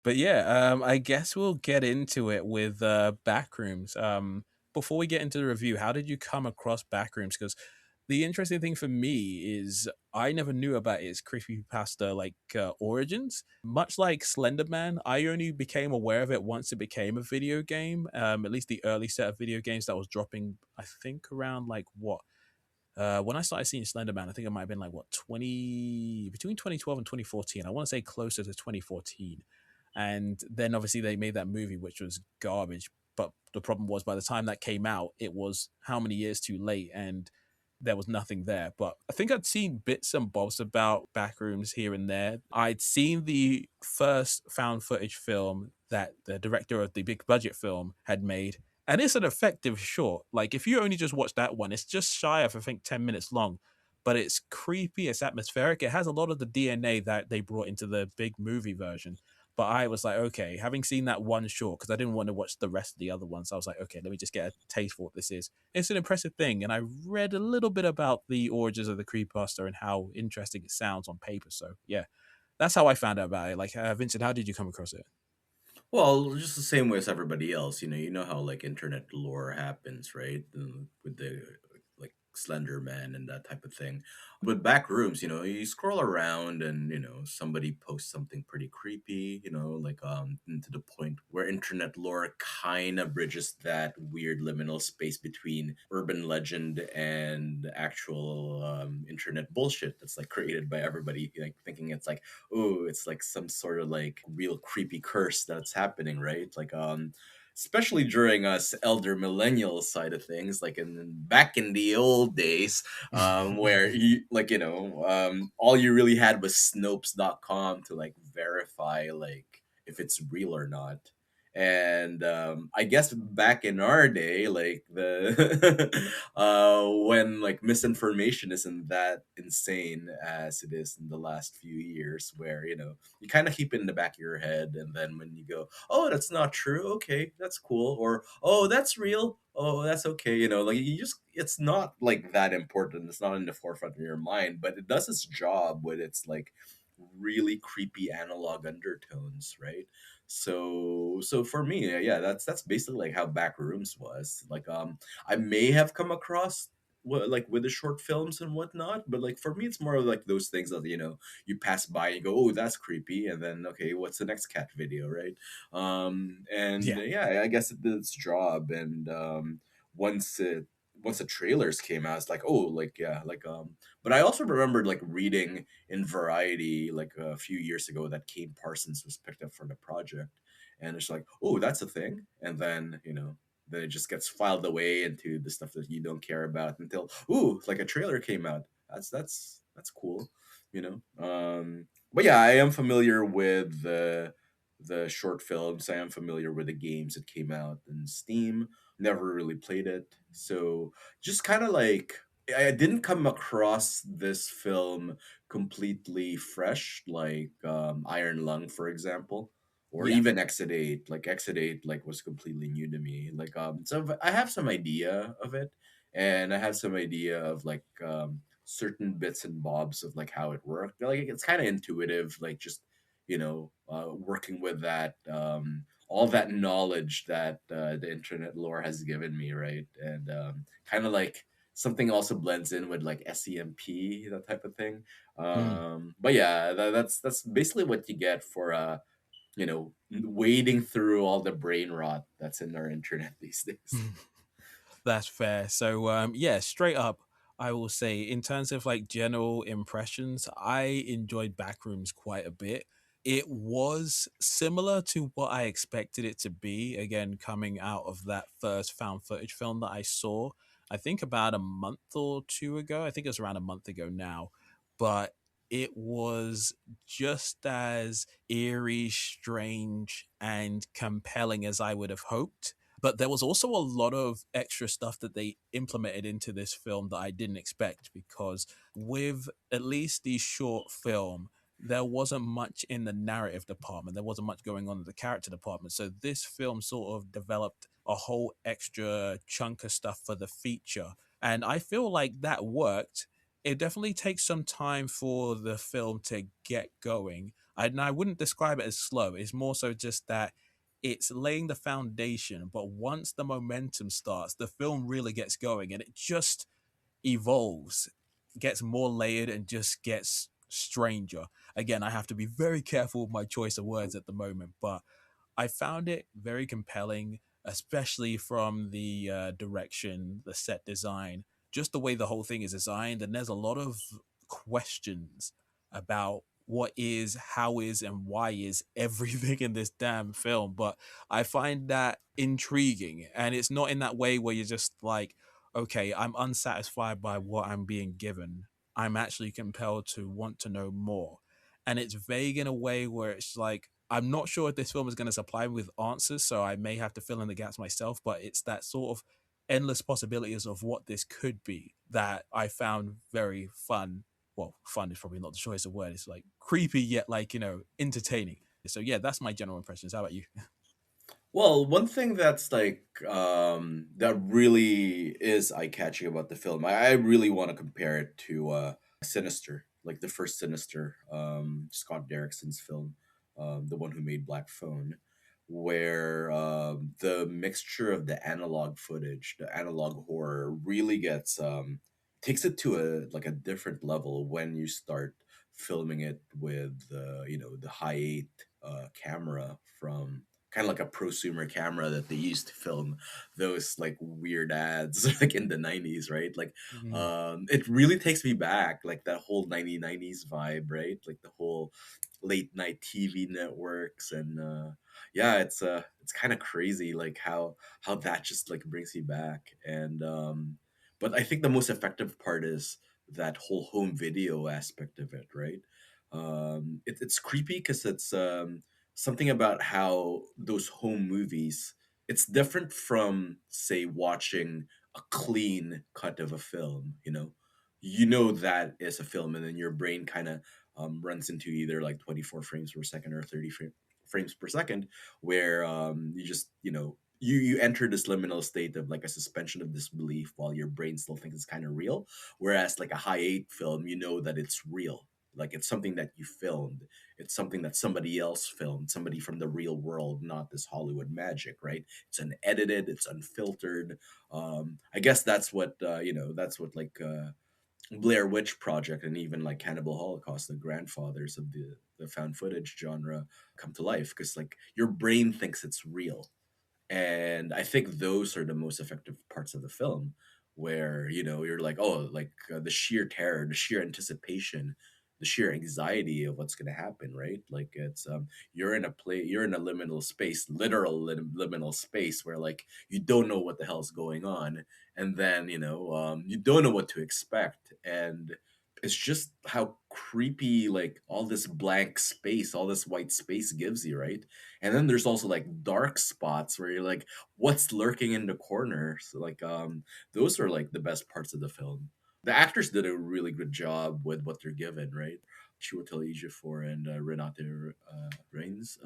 But yeah, I guess we'll get into it with Backrooms. Before we get into the review, how did you come across Backrooms? Because the interesting thing for me is I never knew about its creepypasta origins. Much like Slender Man, I only became aware of it once it became a video game. At least the early set of video games that was dropping, I think around like what when I started seeing Slender Man, I think it might have been like what 20 between 2012 and 2014. I want to say closer to 2014. And then obviously they made that movie which was garbage. But the problem was by the time that came out, it was how many years too late and there was nothing there. But I think I'd seen bits and bobs about Backrooms here and there. I'd seen the first found footage film that the director of the big budget film had made, and it's an effective short. Like if you only just watch that one, it's just shy of I think 10 minutes long, but it's creepy, it's atmospheric, it has a lot of the DNA that they brought into the big movie version. But I was like, okay, having seen that one short, because I didn't want to watch the rest of the other ones, I was like, okay, let me just get a taste for what this is. It's an impressive thing, and I read a little bit about the origins of the creepypasta and how interesting it sounds on paper. So yeah, that's how I found out about it. Like, Vincent, how did you come across it? Well, just the same way as everybody else, you know how like internet lore happens, right? With the like Slender Man and that type of thing. With Backrooms, you scroll around and somebody posts something pretty creepy, to the point where internet lore kind of bridges that weird liminal space between urban legend and actual internet bullshit that's like created by everybody, like thinking it's like, oh, it's like some sort of like real creepy curse that's happening, right? Especially during us elder millennial side of things, like in back in the old days, where all you really had was Snopes.com to like verify like if it's real or not. And I guess back in our day, like the when like misinformation isn't that insane as it is in the last few years, where you kind of keep it in the back of your head, and then when you go, oh, that's not true, okay, that's cool, or oh, that's real, oh, that's okay, like you just, it's not like that important, it's not in the forefront of your mind, but it does its job with its like really creepy analog undertones, right? So for me, yeah, that's basically like how Backrooms was. I may have come across like with the short films and whatnot, but like for me it's more of like those things that you pass by and you go, oh, that's creepy, and then okay, what's the next cat video, right? And Yeah. yeah, I guess it did its job. And once it once the trailers came out, it's like, oh, like, yeah, but I also remembered like reading in Variety like a few years ago that Kane Parsons was picked up for the project, and it's like, oh, that's a thing. And then then it just gets filed away into the stuff that you don't care about until, ooh, like a trailer came out. That's cool, but yeah, I am familiar with the short films. I am familiar with the games that came out in Steam. Never really played it, so just kind of like, I didn't come across this film completely fresh, like Iron Lung, for example, or Yeah. even Exit 8. Like Exit 8 like was completely new to me. So I have some idea of it, and I have some idea of like certain bits and bobs of like how it worked. Like it's kind of intuitive, like just working with that all that knowledge that the internet lore has given me, right? And kind of like something also blends in with like SEMP, that type of thing. Mm. But yeah, that's basically what you get for wading through all the brain rot that's in our internet these days. That's fair. So yeah, straight up, I will say in terms of like general impressions, I enjoyed Backrooms quite a bit. It was similar to what I expected it to be, again, coming out of that first found footage film that I saw, I think about a month or two ago. I think it was around a month ago now. But it was just as eerie, strange, and compelling as I would have hoped, but there was also a lot of extra stuff that they implemented into this film that I didn't expect, because with at least the short film, there wasn't much in the narrative department. There wasn't much going on in the character department. So this film sort of developed a whole extra chunk of stuff for the feature. And I feel like that worked. It definitely takes some time for the film to get going. And I wouldn't describe it as slow. It's more so just that it's laying the foundation, but once the momentum starts, the film really gets going, and it just evolves, gets more layered, and just gets stranger. Again, I have to be very careful with my choice of words at the moment, but I found it very compelling, especially from the direction, the set design, just the way the whole thing is designed. And there's a lot of questions about what is, how is, and why is everything in this damn film. But I find that intriguing. And it's not in that way where you're just like, okay, I'm unsatisfied by what I'm being given. I'm actually compelled to want to know more. And it's vague in a way where it's like, I'm not sure if this film is going to supply me with answers, so I may have to fill in the gaps myself, but it's that sort of endless possibilities of what this could be that I found very fun. Well, fun is probably not the choice of word. It's like creepy yet like, entertaining. So yeah, that's my general impressions. How about you? Well, one thing that's like that really is eye catching about the film, I really want to compare it to Sinister, like the first Sinister, Scott Derrickson's film, the one who made Black Phone, where the mixture of the analog footage, the analog horror, really gets takes it to a different level when you start filming it with the high eight camera from kind of like a prosumer camera that they used to film those like weird ads like in the 90s, right? Like Mhm. it really takes me back, like that whole 1990s vibe, right? Like the whole late night TV networks. And yeah, it's kind of crazy like how that just like brings me back. And but I think the most effective part is that whole home video aspect of it, right? It's creepy because it's something about how those home movies, it's different from say watching a clean cut of a film. That is a film, and then your brain kind of runs into either like 24 frames per second or 30 frames per second, where you just you enter this liminal state of like a suspension of disbelief while your brain still thinks it's kind of real. Whereas like a high eight film, you know that it's real, like it's something that you filmed, it's something that somebody else filmed, somebody from the real world, not this Hollywood magic, right? It's unedited, it's unfiltered. I guess that's what that's what like Blair Witch Project and even like Cannibal Holocaust, the grandfathers of the found footage genre, come to life, because like your brain thinks it's real. And I think those are the most effective parts of the film, where you're like, oh, like the sheer terror, the sheer anticipation, the sheer anxiety of what's going to happen, right? Like it's you're in a liminal space, literal liminal space, where like you don't know what the hell's going on. And then you don't know what to expect. And it's just how creepy like all this blank space, all this white space gives you, right? And then there's also like dark spots where you're like, what's lurking in the corners? Like those are like the best parts of the film. The actors did a really good job with what they're given, right? Chiwetel Ejiofor and Renate Reigns,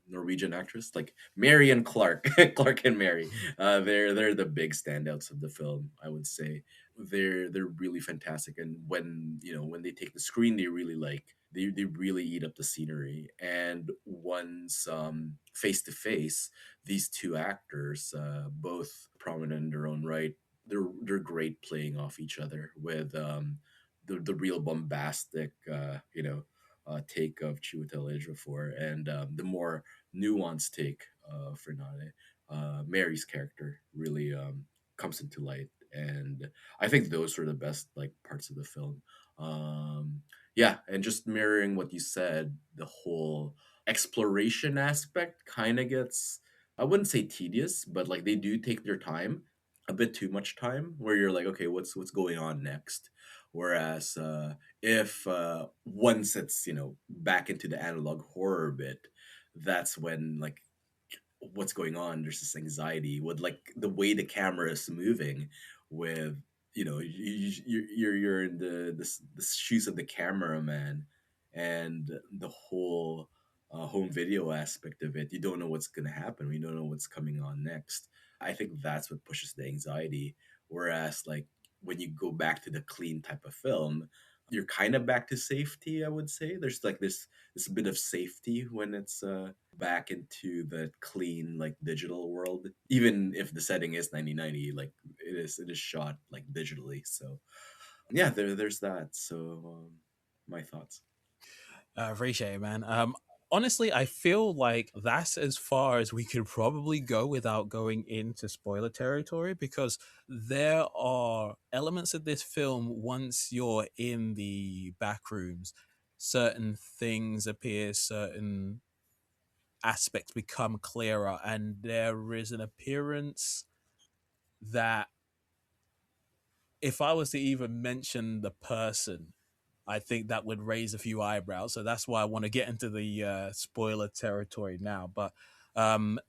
Norwegian actress, like Mary and Clark, Clark and Mary. They're the big standouts of the film, I would say. They're really fantastic, and when they take the screen, they really they really eat up the scenery. And once face to face, these two actors, both prominent in their own right, they're great playing off each other with the real bombastic take of Chiwetel Ejiofor, and the more nuanced take of Renate. Mary's character really comes into light, and I think those are the best like parts of the film. Yeah, and just mirroring what you said, the whole exploration aspect kind of gets, I wouldn't say tedious, but like they do take their time, a bit too much time, where you're like, okay, what's going on next? Whereas if once it's back into the analog horror bit, that's when like what's going on, there's this anxiety with like the way the camera is moving, with you're in the shoes of the cameraman, and the whole home video aspect of it. You don't know what's going to happen, we don't know what's coming on next. I think that's what pushes the anxiety. Whereas like when you go back to the clean type of film, you're kind of back to safety, I would say. There's like this bit of safety when it's back into the clean like digital world, even if the setting is 1990. Like it is shot like digitally. So yeah, there's that. So my thoughts. Appreciate it, man. Honestly, I feel like that's as far as we could probably go without going into spoiler territory, because there are elements of this film once you're in the back rooms, certain things appear, certain aspects become clearer, and there is an appearance that if I was to even mention the person, I think that would raise a few eyebrows. So that's why I want to get into the spoiler territory now. But um,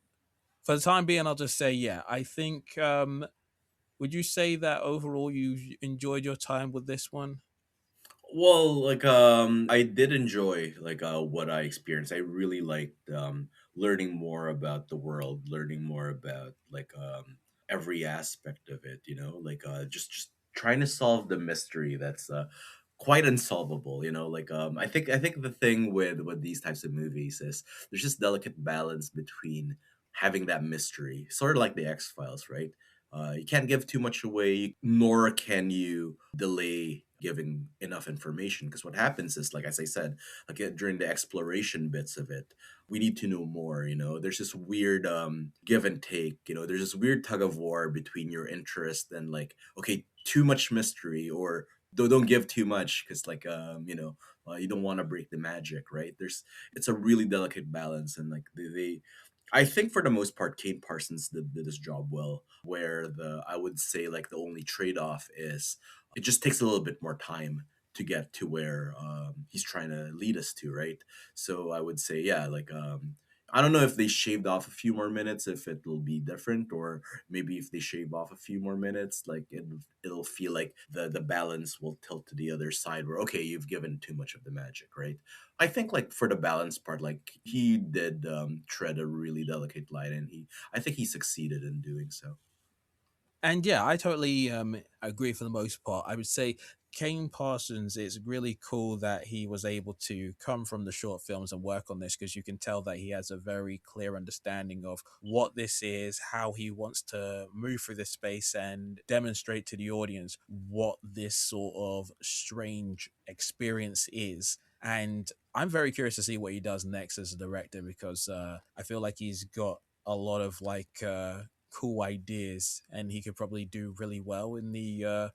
for the time being, I'll just say, yeah, I think. Would you say that overall you enjoyed your time with this one? Well, like I did enjoy like what I experienced. I really liked learning more about the world, learning more about like every aspect of it, you know, like just trying to solve the mystery that's quite unsolvable, you know, like I think the thing with these types of movies is there's just delicate balance between having that mystery, sort of like the X-Files, right? You can't give too much away, nor can you delay giving enough information. Because what happens is, like as I said, like during the exploration bits of it, we need to know more. You know, there's this weird give and take. You know, there's this weird tug of war between your interest and like, okay, too much mystery, or don't give too much because like you don't want to break the magic, right? It's a really delicate balance, and like they I think for the most part, Kane Parsons did his job well. Where I would say like the only trade off is it just takes a little bit more time to get to where he's trying to lead us to, right? So I would say, yeah, like I don't know if they shaved off a few more minutes, if it'll be different, or maybe if they shave off a few more minutes, like it'll feel like the balance will tilt to the other side, where okay, you've given too much of the magic, right? I think like for the balance part, like he did tread a really delicate line, and I think he succeeded in doing so. And yeah, I totally agree for the most part. I would say Kane Parsons, it's really cool that he was able to come from the short films and work on this, because you can tell that he has a very clear understanding of what this is, how he wants to move through this space and demonstrate to the audience what this sort of strange experience is. And I'm very curious to see what he does next as a director, because I feel like he's got a lot of cool ideas, and he could probably do really well in the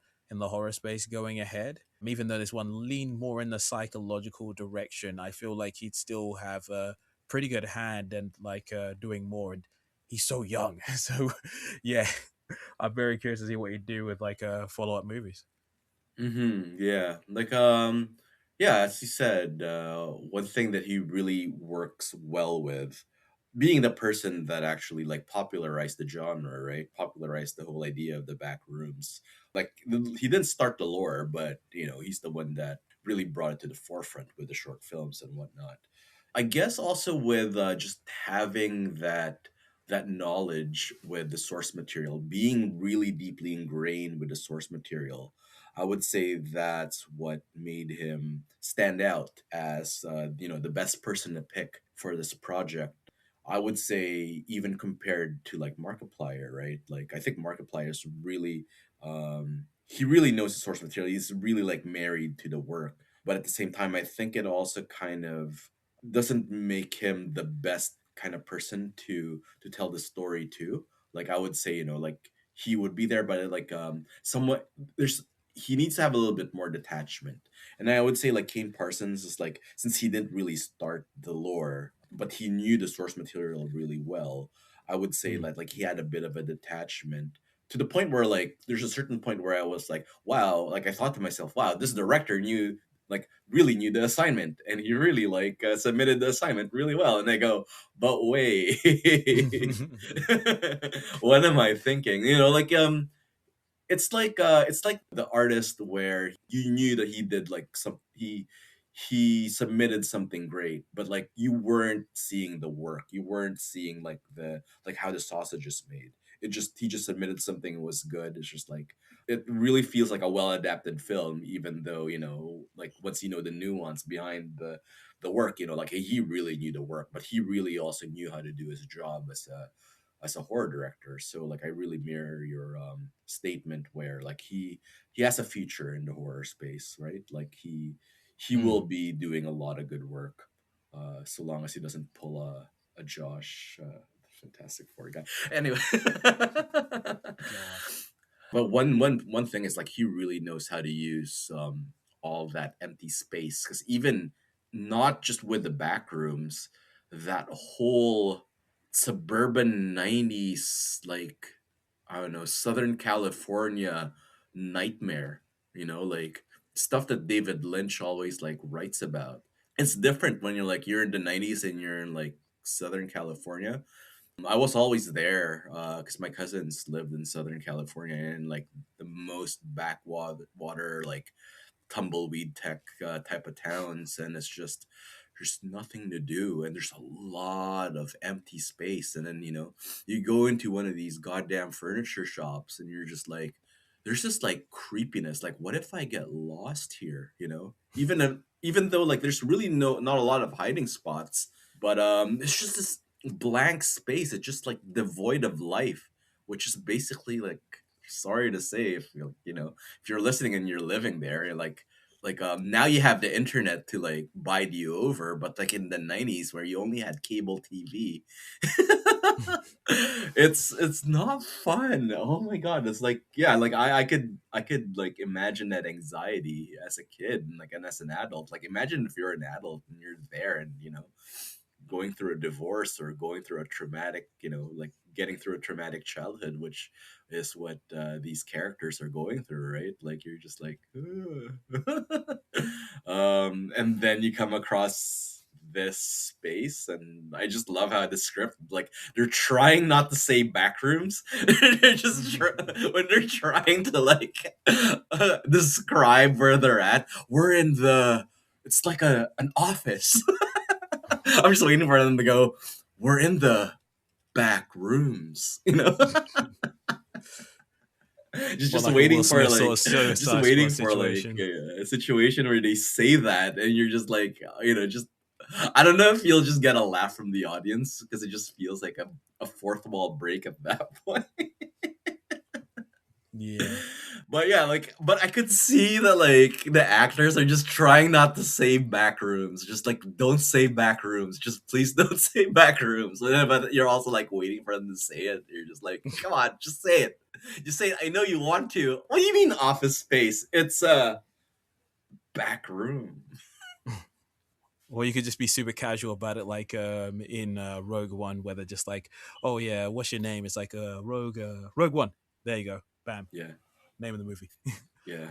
horror space going ahead. Even though this one leaned more in the psychological direction, I feel like he'd still have a pretty good hand and doing more. And he's so young, so yeah, I'm very curious to see what he'd do with follow up movies. Yeah. Like yeah, as you said, one thing that he really works well with, being the person that actually like popularized the genre, right? Popularized the whole idea of the back rooms. Like he didn't start the lore, but you know, he's the one that really brought it to the forefront with the short films and whatnot. I guess also with just having that knowledge with the source material, being really deeply ingrained with the source material, I would say that's what made him stand out as the best person to pick for this project. I would say even compared to like Markiplier, right? Like I think Markiplier is really he really knows the source material. He's really like married to the work. But at the same time, I think it also kind of doesn't make him the best kind of person to tell the story to. Like I would say, like he would be there, but like somewhat there's he needs to have a little bit more detachment. And I would say like Kane Parsons is like, since he didn't really start the lore, but he knew the source material really well, I would say Mm. that like he had a bit of a detachment to the point where like there's a certain point where I was like, wow, like I thought to myself, wow, this director knew like really knew the assignment, and he really like submitted the assignment really well. And I go, but wait, what am I thinking? Like it's like the artist where you knew that he did like some he submitted something great, but like you weren't seeing the work. You weren't seeing like the like how the sausage is made. It just he just submitted something that was good. It's just like it really feels like a well adapted film, even though, like once you know the nuance behind the work, like he really knew the work, but he really also knew how to do his job as a horror director. So like I really mirror your statement where like he has a future in the horror space, right? Like he Hmm. will be doing a lot of good work, so long as he doesn't pull a Josh, Fantastic Four guy. Anyway, God. but one thing is like he really knows how to use all that empty space, because even not just with the back rooms, that whole suburban 90s, like I don't know, Southern California nightmare, like stuff that David Lynch always like writes about. It's different when you're in the 90s and you're in like Southern California. I was always there because my cousins lived in Southern California, and like the most backwater like tumbleweed tech type of towns, and it's just there's nothing to do, and there's a lot of empty space. And then you go into one of these goddamn furniture shops, and you're just like, there's just like creepiness. Like, what if I get lost here? Even though like there's really not a lot of hiding spots, but it's just this blank space. It's just like devoid of life, which is basically like, sorry to say, if if you're listening and you're living there, you're like now you have the internet to like bide you over, but like in the 90s where you only had cable TV, it's not fun. Oh my god, it's like, yeah, like I could like imagine that anxiety as a kid and like and as an adult. Like imagine if you're an adult and you're there and going through a divorce or going through a traumatic, like getting through a traumatic childhood, which is what these characters are going through, right? Like you're just like, "Ugh." And then you come across this space, and I just love how the script, like they're trying not to say backrooms. They're just when they're trying to like describe where they're at, we're in the it's like an office. I'm just waiting for them to go, we're in the back rooms, Well, just like a Will waiting for Smith sort like of just Suicide Squad waiting for like situation. a situation where they say that, and you're just like, just I don't know if you'll just get a laugh from the audience, because it just feels like a fourth wall break at that point. Yeah. But yeah, like, but I could see that like the actors are just trying not to say back rooms. Just like, don't say back rooms. Just please don't say back rooms. But you're also like waiting for them to say it. You're just like, come on, just say it. Just say it. I know you want to. What do you mean office space? It's a back room. Or you could just be super casual about it, like in Rogue One, where they're just like, "Oh yeah, what's your name?" It's like Rogue One. There you go, bam, Yeah, name of the movie. yeah.